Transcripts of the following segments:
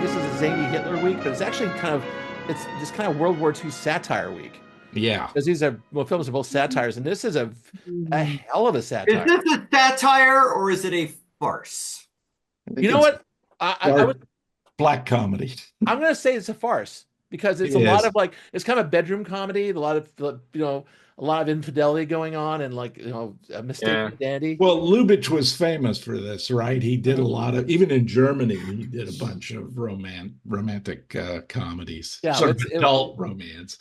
this is a zany Hitler week, but it's actually it's just kind of World War II satire week. Yeah. Because these are, well, films are both satires, and this is a hell of a satire. Is this a satire or is it a farce? You know what? I would black comedy. I'm going to say it's a farce because it's lot of like, it's kind of a bedroom comedy, a lot of, a lot of infidelity going on, and like, a mistaken dandy. Well, Lubitsch was famous for this, right? He did a lot of, even in Germany, he did a bunch of romantic comedies, sort of adult romance.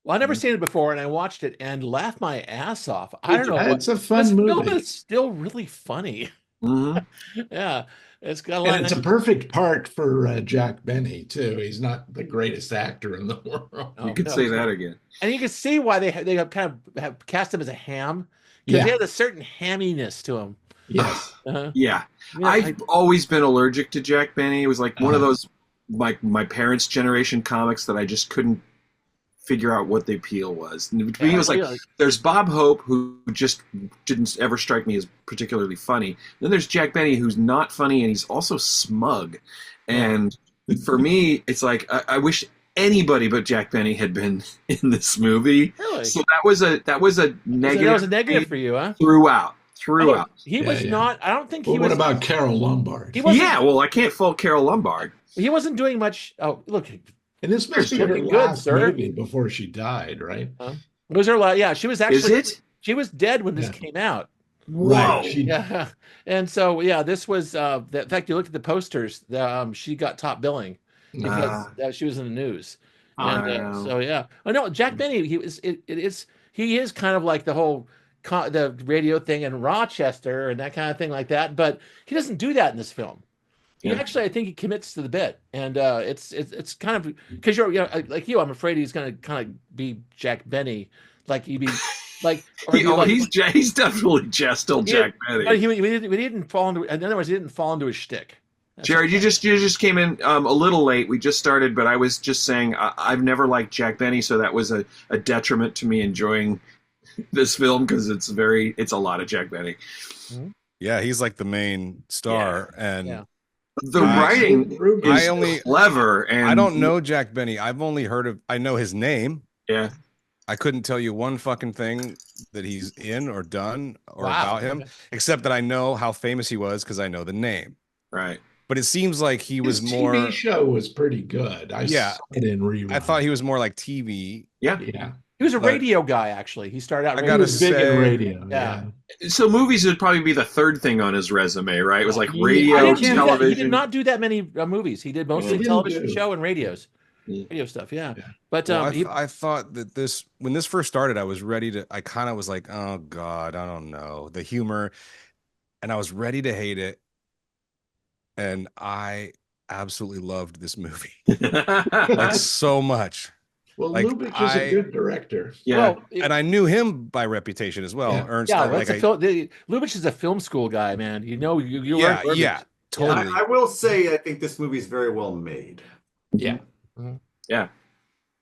Well, I've never seen it before, and I watched it and laughed my ass off. I don't know. It's a fun movie. It's still really funny. Yeah. It's got a lot. And it's a perfect part for Jack Benny too. He's not the greatest actor in the world. You could say that again. And you can see why they have kind of have cast him as a ham, because he has a certain hamminess to him. Yes. Yeah. I've always been allergic to Jack Benny. It was like one of those my parents' generation comics that I just couldn't figure out what the appeal was. And between me, it was like, there's Bob Hope, who just didn't ever strike me as particularly funny. Then there's Jack Benny, who's not funny, and he's also smug. And for me, it's like, I wish anybody but Jack Benny had been in this movie. Really? So that was a negative. That was a negative for you, huh? Throughout. He was not. I don't think he was. What about Carol Lombard? Well, I can't fault Carol Lombard. He wasn't doing much. Oh, look. And this must be her last movie before she died, right? It was her last. Yeah, she was actually. Is it? She was dead when this came out. Right. Yeah. And so this was. In fact, you looked at the posters. She got top billing because she was in the news. And so yeah. Oh no, Jack Benny. He is kind of like the whole the radio thing in Rochester and that kind of thing like that. But he doesn't do that in this film. Actually, I think he commits to the bit, and it's kind of because you're like you. I'm afraid he's going to kind of be Jack Benny, like he'd be like. He's definitely still Jack Benny. He didn't fall into. In other words, he didn't fall into his shtick. Jared, you just came in a little late. We just started, but I was just saying I've never liked Jack Benny, so that was a detriment to me enjoying this film because it's a lot of Jack Benny. Yeah, he's like the main star, and. The writing is clever, and I don't know Jack Benny. I've only I know his name. Yeah. I couldn't tell you one fucking thing that he's in or done or about him, except that I know how famous he was because I know the name. Right. But it seems like he was more. TV show was pretty good. I saw it in rerun. I thought he was more like TV. Yeah. He was a radio guy, actually. He started out. I gotta say, big in radio. Yeah. So movies would probably be the third thing on his resume, right? It was like radio, television. He did not do that many movies. He did mostly television show and radio stuff. Yeah. But I thought that when this first started, I was ready to. I kind of was like, oh God, I don't know the humor, and I was ready to hate it, and I absolutely loved this movie, like so much. Well, Lubitsch is a good director. Yeah, well, and I knew him by reputation as well. Ernst. Lubitsch is a film school guy, man. You totally. I will say, I think this movie is very well made. Yeah, yeah.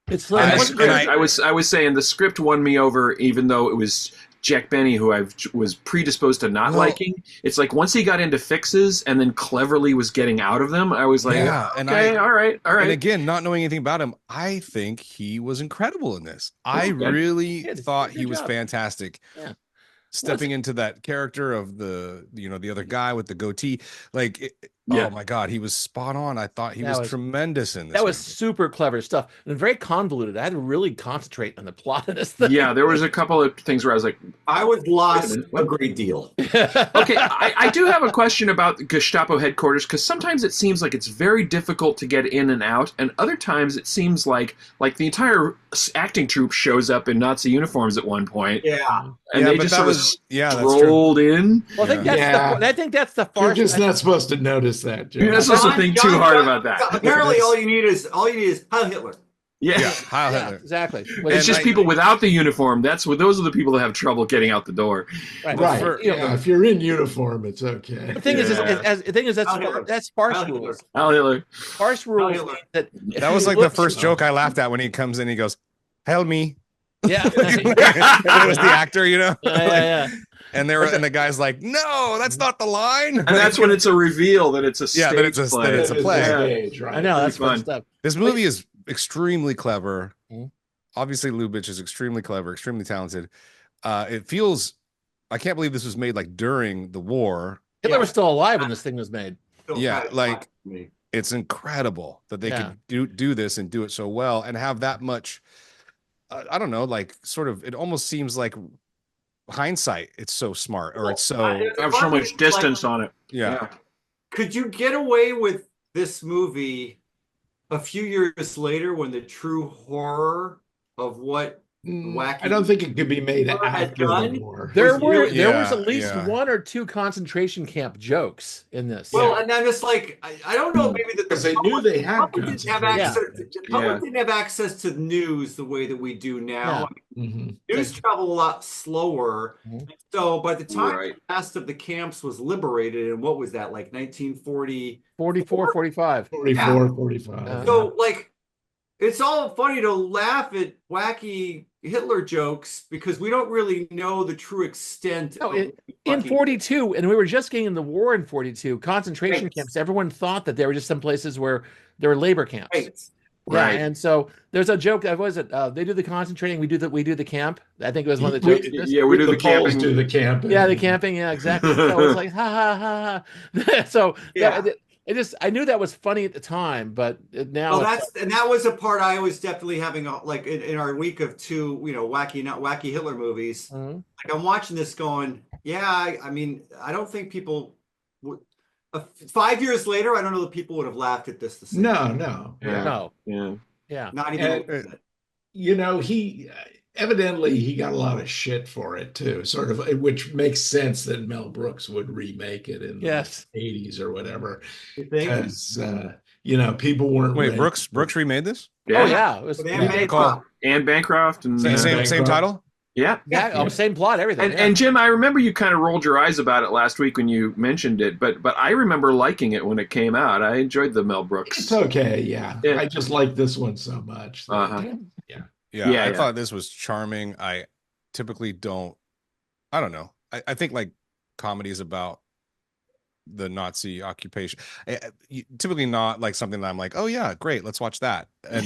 It's like I was saying the script won me over, even though it was Jack Benny, who I was predisposed to not liking. It's like once he got into fixes and then cleverly was getting out of them, I was like, okay, all right. And again, not knowing anything about him, I think he was incredible in this. I really thought he was fantastic. Yeah. Stepping into that character of the other guy with the goatee, oh my God, he was spot on. I thought he was tremendous in this. That was super clever stuff and very convoluted. I had to really concentrate on the plot of this thing. Yeah, there was a couple of things where I was like, I was lost a great deal. Okay, I do have a question about Gestapo headquarters, because sometimes it seems like it's very difficult to get in and out, and other times it seems like the entire acting troupe shows up in Nazi uniforms at one point. Yeah. And they just sort of rolled in. Well, I think that's the farce. You're just not supposed to notice that, Joe. You're not supposed to think too hard about that. Apparently, all you need is Heil Hitler. Yeah, Heil Hitler. Exactly. It's just people without the uniform. Those are the people that have trouble getting out the door. Right. If you're in uniform, it's okay. The thing is, that's farce rules. Heil Hitler. Farce rules. That was like the first joke I laughed at when he comes in. He goes, "Help me." Yeah. And it was the actor, Yeah. and the guy's like, no, that's not the line. And that's when it's a reveal that it's a stage that it's a play. Stage, right? I know, that's fun stuff. This movie is extremely clever. Obviously, Lubitsch is extremely clever, extremely talented. It feels, I can't believe this was made like during the war. Hitler was still alive when this thing was made. Yeah, like it's incredible that they could do this and do it so well and have that much. I don't know, like sort of. It almost seems like hindsight. It's so smart, or it's so have so much distance on it. Yeah. Could you get away with this movie a few years later when the true horror of what wacky I don't think it could be made after the war. There was at least one or two concentration camp jokes in this. Well, and then it's like I don't know, maybe that because they knew they had public didn't have access. Public didn't have access to news the way that we do now. News travel a lot slower. So by the time the last of the camps was liberated, and what was that, like 1940? 44, 45. 44, 45. So like, it's all funny to laugh at wacky Hitler jokes because we don't really know the true extent. No, in 42, and we were just getting in the war in 42, concentration camps, everyone thought that they were just some places where there were labor camps. Right. And so there's a joke. What was it? They do the concentrating. We do the camp. I think it was one of the jokes. We do the camping. Do the camping. Yeah, the camping. Yeah, exactly. So it's like ha ha ha. So I knew that was funny at the time, but now that was a part I was definitely having like in our week of two, wacky Hitler movies. Like I'm watching this going, I mean, I don't think people would. 5 years later, I don't know that people would have laughed at this the same. No. Not even. He evidently he got a lot of shit for it too, sort of, which makes sense that Mel Brooks would remake it in the 80s or whatever. Because people weren't. Wait, Brooks remade this? Yeah. Oh yeah, it was Anne Bancroft and same title. Yeah, same plot, everything. And Jim, I remember you kind of rolled your eyes about it last week when you mentioned it, but I remember liking it when it came out. I enjoyed the Mel Brooks. It's okay, yeah. I just like this one so much. So. I thought this was charming. I typically don't. I don't know. I think like comedies about the Nazi occupation, typically not like something that I'm like, oh yeah, great, let's watch that. And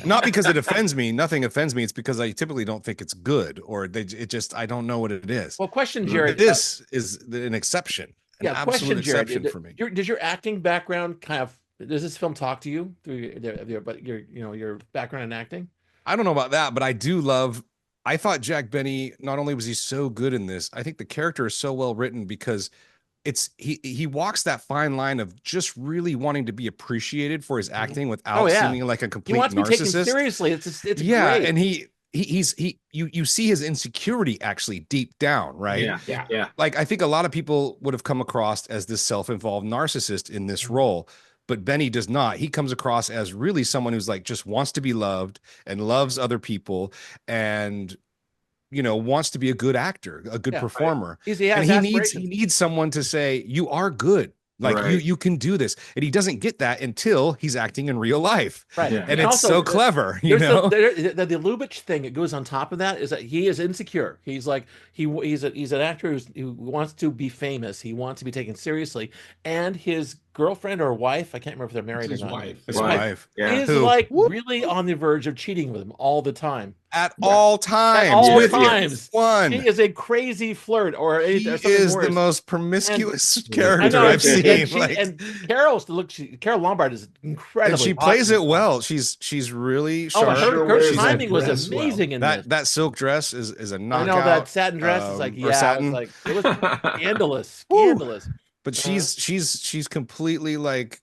not because it offends me. Nothing offends me. It's because I typically don't think it's good, or I don't know what it is. Well, question, Jared. This is an exception. An absolute exception for me. Does your acting background does this film talk to you through your background in acting? I don't know about that, but I thought Jack Benny, not only was he so good in this, I think the character is so well written because he walks that fine line of just really wanting to be appreciated for his acting without seeming like a complete narcissist. He wants to be taken seriously. It's great. And you see his insecurity actually deep down, right? Yeah. Like I think a lot of people would have come across as this self-involved narcissist in this role, but Benny does not. He comes across as really someone who's like just wants to be loved and loves other people and wants to be a good actor, a good performer. Right. And he needs someone to say, you are good. Like you can do this. And he doesn't get that until he's acting in real life. Right. Yeah. And it's also so clever, the Lubitsch thing that goes on top of that is that he is insecure. He's like, he's an actor who wants to be famous. He wants to be taken seriously. And his girlfriend or wife, I can't remember if they're married or not. His wife. Yeah. Is like really on the verge of cheating with him all the time. At all times. At all times. One. He is a crazy flirt he is the most promiscuous character I've seen. And Carol Lombard is incredible. And she plays it well. She's really sharp. Her timing was amazing in this. That silk dress is a knockout. I know that satin dress is like, satin. It was scandalous. But she's completely like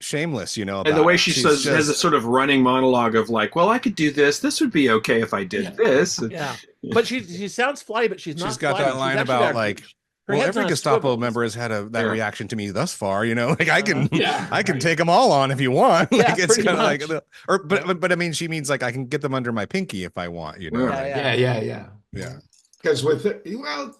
shameless, and the way she has a sort of running monologue of like, well, I could do this. This would be okay if I did this. Yeah, but she sounds fly, but she's not. She's got that line about like, well, every Gestapo member has had that reaction to me thus far. Like I can take them all on if you want. Like it's kind of like, but I mean, she means like I can get them under my pinky if I want. Yeah. Because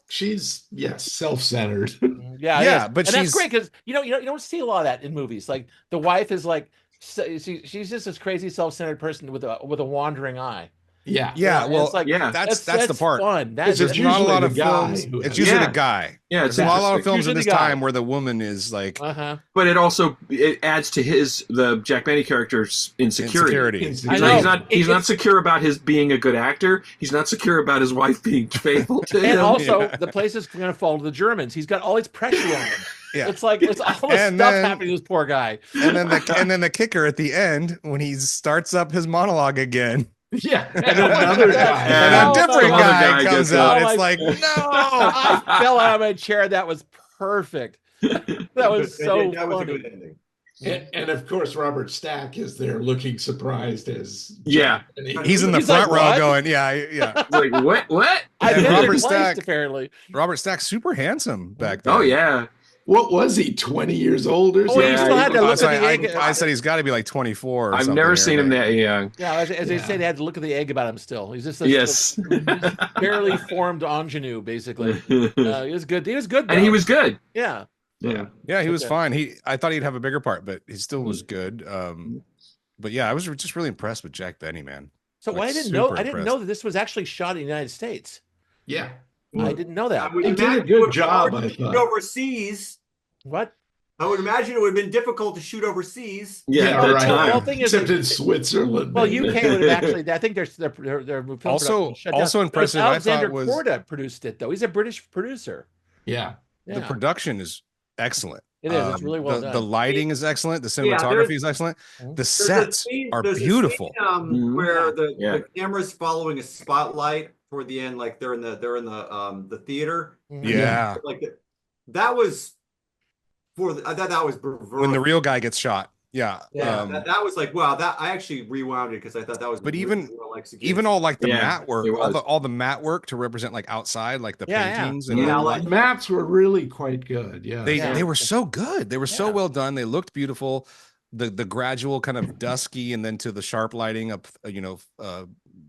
she's self-centered. But that's great because you don't see a lot of that in movies. Like the wife is like she's just this crazy self-centered person with a wandering eye. Yeah. Yeah, well, it's like, that's the part. Fun. There's not a lot of films. It's usually the guy. Yeah, there's not a lot of films in this time where the woman is like. But it adds to the Jack Benny character's insecurity. He's not secure about his being a good actor. He's not secure about his wife being faithful to him. And also, the place is going to fall to the Germans. He's got all this pressure on him. Yeah. It's like it's all this stuff happening to this poor guy. And then the kicker at the end when he starts up his monologue again. Yeah, and another guy, and a different guy comes out. It's like, no, I fell out of my chair. That was perfect. That was so funny. And of course, Robert Stack is there looking surprised as he's in the front row going, yeah. Like what? And Robert Stack's super handsome back then. Oh yeah. What was he? 20 years old or something? He still had to look at the egg. I said he's got to be like 24. I've never seen him that young. Yeah, as they say, they had to look at the egg about him. Still, he's just a barely formed ingenue, basically. He was good. He was good, though. And he was good. Yeah. He was fine. I thought he'd have a bigger part, but he still was good. But yeah, I was just really impressed with Jack Benny, man. So I didn't know that this was actually shot in the United States. Yeah. I didn't know that. He did a good job. I thought. Overseas. What? I would imagine it would have been difficult to shoot overseas. Yeah, right. Well, Except in Switzerland. Well, UK would have actually. I think their also impressive. Alexander I thought Korda produced it though. He's a British producer. Yeah. The production is excellent. It is. It's really well done. The lighting is excellent. The cinematography is excellent. The sets are beautiful. Where the camera's following a spotlight toward the end, like they're in the theater. Yeah. Like that was. I thought that was when the real guy gets shot. Yeah. That was like, wow, that I actually rewound it because I thought that was. But even all like the matte work, all the matte work to represent like outside, like the paintings and like mattes were really quite good. Yeah, they were so good. They were so well done. They looked beautiful. The gradual kind of dusky and then to the sharp lighting up,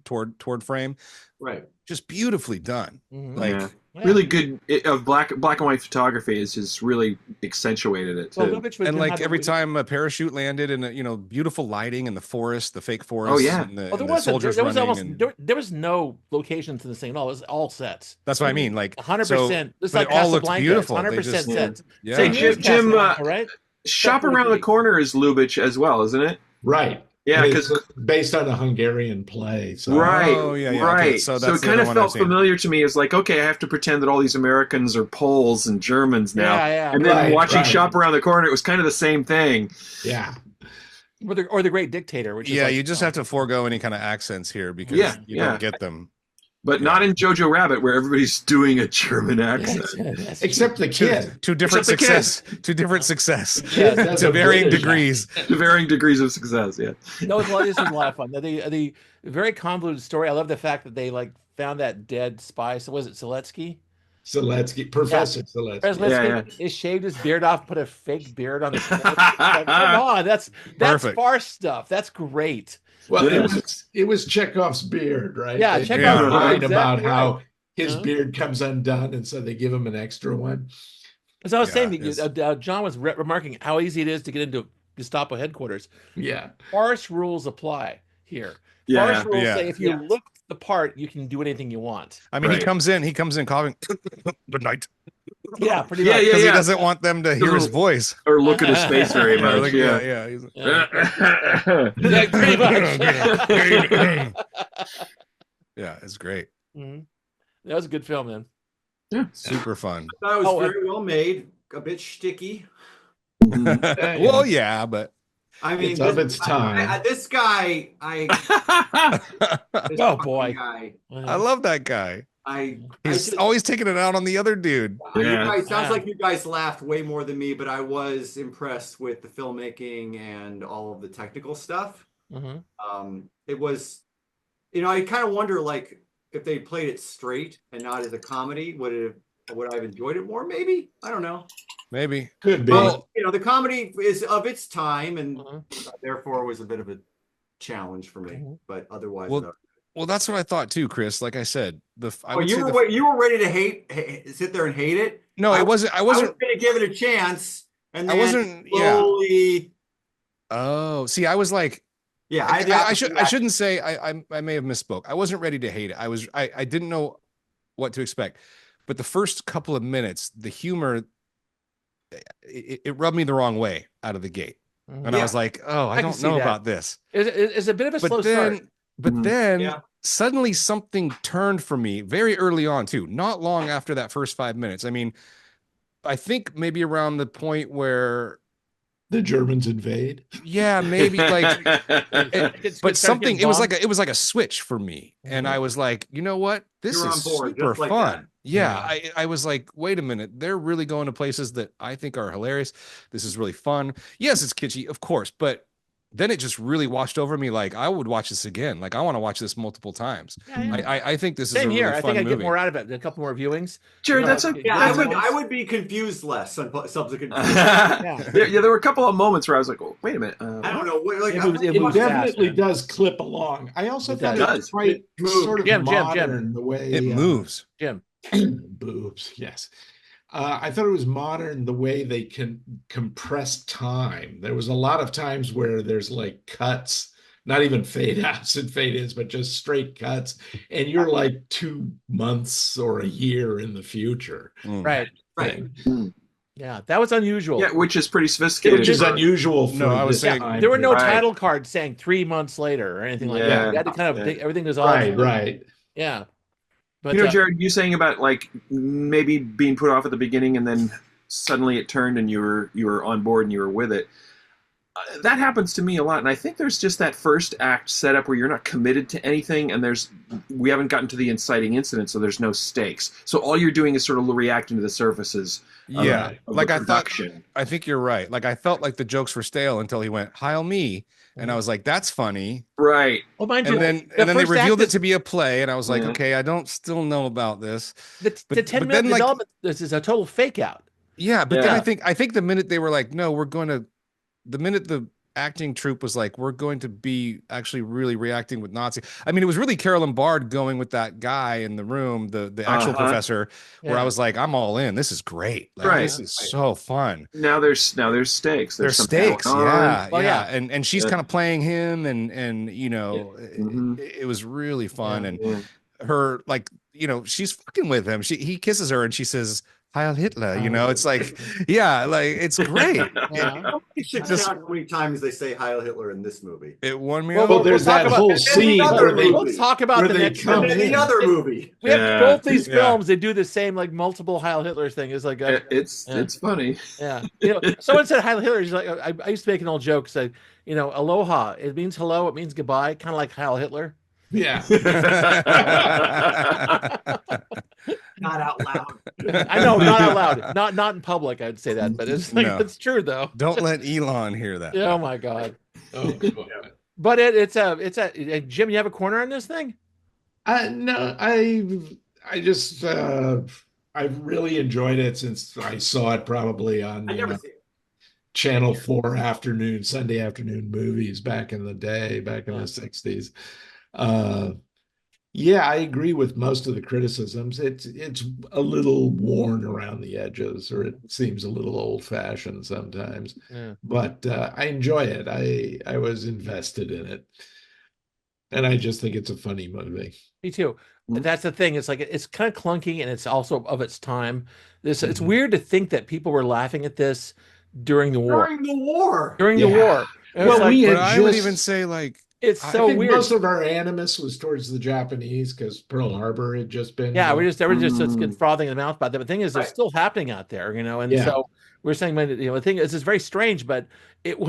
toward frame. Right. Just beautifully done. Like. Really good of black and white photography is really accentuated it too. And like every time a parachute landed and beautiful lighting in the forest, the fake forest. Oh yeah. And there was no locations in the thing at all. It was all sets. That's what I mean. Like 100%. This like it all looked beautiful. 100% sets. Yeah. Say Jim, right? Shop Around the Corner is Lubitsch as well, isn't it? Right. Yeah, because based on a Hungarian play. So. Right. Oh, yeah. Right. Okay, so it kind of felt familiar to me. It's like, okay, I have to pretend that all these Americans are Poles and Germans now. Yeah. And then watching Shop Around the Corner, it was kind of the same thing. Yeah. Or the Great Dictator, which is you just have to forego any kind of accents here because you don't get them. But not in Jojo Rabbit, where everybody's doing a German accent, except the kid. Two different success. To varying degrees. To varying degrees of success. Yeah. No, this was a lot of fun. The very convoluted story. I love the fact that they found that dead spy. So was it Seletsky? Professor Seletsky. He shaved his beard off, put a fake beard on his head. Come on, that's farce stuff. That's great. Well, it was Chekhov's beard, right? Yeah, Chekhov lied about how his beard comes undone, and so they give him an extra one. As I was saying, John was remarking how easy it is to get into Gestapo headquarters. Yeah, farce rules apply here. Yeah, farce rules say if you look the part, you can do anything you want. I mean, he comes in coughing. Good night. Yeah, pretty much. Because he doesn't want them to hear his voice or look at his face very much. Pretty much. Yeah, it's great. Mm-hmm. That was a good film, man. Yeah, super fun. I thought it was very well made, a bit sticky. Well, yeah, but I mean, it's of its time. This guy, oh boy, I love that guy. He's always taking it out on the other dude. Sounds like you guys laughed way more than me, but I was impressed with the filmmaking and all of the technical stuff. Mm-hmm. It was, I kind of wonder, like, if they played it straight and not as a comedy, would I have enjoyed it more? Maybe, I don't know. Maybe could be. Well, the comedy is of its time, and therefore was a bit of a challenge for me. But otherwise, well, that's what I thought too, Chris. Like I said, you were ready to sit there and hate it. No, I wasn't going to give it a chance, and then I wasn't. slowly. Oh, see, I was like, Yeah, I shouldn't say I may have misspoke. I wasn't ready to hate it. I didn't know what to expect, but the first couple of minutes, the humor, it rubbed me the wrong way out of the gate, and I was like, oh, I don't know about this. It's a bit of a slow start. But then suddenly something turned for me very early on too. Not long after that first 5 minutes. I mean, I think maybe around the point where the Germans invade. Yeah, maybe like, but something. It was like a switch for me, and I was like, you know what, this is super fun. Yeah, I was like, wait a minute, they're really going to places that I think are hilarious. This is really fun. Yes, it's kitschy, of course, but then it just really washed over me. Like, I would watch this again. Like, I want to watch this multiple times. I think this is a really fun I think I'd movie. get more out of it. A couple more viewings. Jared, I would be confused less on subsequent. There were a couple of moments where I was like, oh, wait a minute. I don't know. Like, it definitely does clip along. I also thought it was quite sort of modern the way it moves. Jim. Boobs, yes. I thought it was modern the way they can compress time. There was a lot of times where there's like cuts, not even fade outs and fade ins, but just straight cuts. And you're like 2 months or a year in the future. Right. Yeah, that was unusual. Yeah, which is pretty sophisticated. Which is unusual for I was saying there were no title cards saying 3 months later or anything like that. You had to kind of everything was all right. Yeah. But, Jared, you saying about like maybe being put off at the beginning and then suddenly it turned and you were on board and you were with it. That happens to me a lot, and I think there's just that first act setup where you're not committed to anything, and we haven't gotten to the inciting incident, so there's no stakes. So all you're doing is sort of reacting to the surfaces. Yeah, like I think you're right. Like I felt like the jokes were stale until he went "Heil me." And I was like, "That's funny, right?" Well, mind and you, then they revealed it to be a play, and I was like, "Okay, I don't still know about this." The 10-minute development, this is a total fake out. Yeah, but then I think the minute they were like, "No, we're going to," the minute the acting troupe was like, we're going to be actually really reacting with Nazi. I mean, it was really Carolyn Bard going with that guy in the room, the actual professor, where I was like, I'm all in. This is great. Like, this is so fun. Now there's stakes. There's stakes. Yeah. And she's kind of playing him, and you know, it was really fun. And her, like, you know, she's fucking with him. He kisses her and she says, Heil Hitler, you know, it's like, it's great. You should count how many times they say Heil Hitler in this movie. It won me. Well, there's that whole scene where we'll talk about the next come in the other movie. We have both these films. They do the same like multiple Heil Hitler thing. It's like it's funny. Yeah, you know, someone said Heil Hitler. He's like, I used to make an old joke. Say, you know, aloha. It means hello. It means goodbye. Kind of like Heil Hitler. Yeah. Not out loud. I know, not out loud. Not in public, I'd say that, but it's like it's true though. Don't let Elon hear that. Oh my God. Oh, but it's a Jim, you have a corner on this thing? No, I just I've really enjoyed it since I saw it probably on Channel 4 Sunday afternoon movies back in the day, back in the 60s. Yeah, I agree with most of the criticisms. It's a little worn around the edges, or it seems a little old-fashioned sometimes. Yeah. But I enjoy it. I was invested in it, and I just think it's a funny movie. Me too. That's the thing. It's like it's kind of clunky, and it's also of its time. It's weird to think that people were laughing at this during the war. During the war. Well, I would even say like. It's so weird. Most of our animus was towards the Japanese because Pearl Harbor had just been. Yeah, we're just getting frothing in the mouth about that. But the thing is, it's still happening out there, you know. And so we're saying, you know, the thing is, it's very strange, but it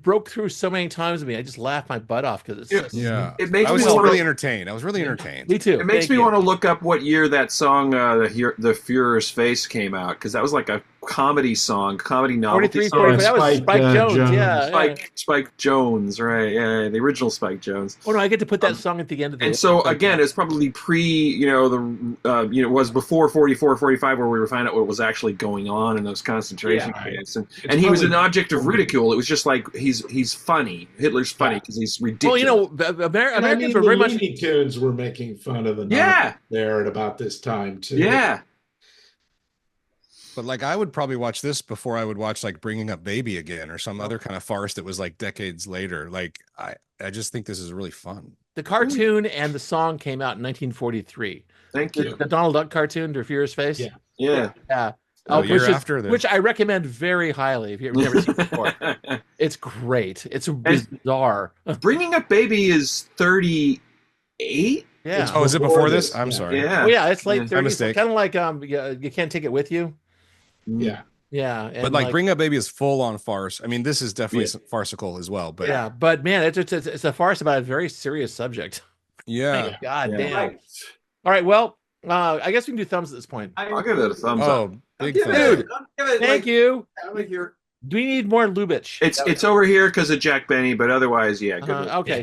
broke through so many times with me. I just laughed my butt off because it's I was really entertained. I was really entertained. Me too. It makes me want to look up what year that song, the Führer's Face, came out, because that was like a comedy song, comedy novelty song. That was Spike Jones. Spike Jones, right? Yeah, the original Spike Jones. Oh no, I get to put that song at the end of the. And so again, it's probably it was before 44, 45, where we were finding out what was actually going on in those concentration camps, and he was an object of ridicule. It was just like he's funny. Hitler's funny because he's ridiculous. Well, you know, Americans were very much. Looney Tunes were making fun of the Nazis there at about this time too. Yeah. But like, I would probably watch this before I would watch like Bringing Up Baby again or some other kind of farce that was like decades later. Like, I just think this is really fun. The cartoon and the song came out in 1943. Thank you. The Donald Duck cartoon, To Fear His Face. Yeah. Which I recommend very highly if you've never seen it before. It's great. It's bizarre. Bringing Up Baby is 38. Yeah. Oh, is it before this? I'm sorry. Yeah. Oh, yeah, it's late 30s. Mistake. Kind of like You Can't Take It With You. Yeah. Yeah. But like Bring Up Baby is full on farce. I mean, this is definitely farcical as well. But yeah, but man, it's a farce about a very serious subject. Yeah. God damn. All right, well, I guess we can do thumbs at this point. I'll give it a thumbs up. Big thumbs Dude, up. thank you. Over here. Do we need more Lubitsch? It's over here because of Jack Benny, but otherwise, yeah. Good Okay.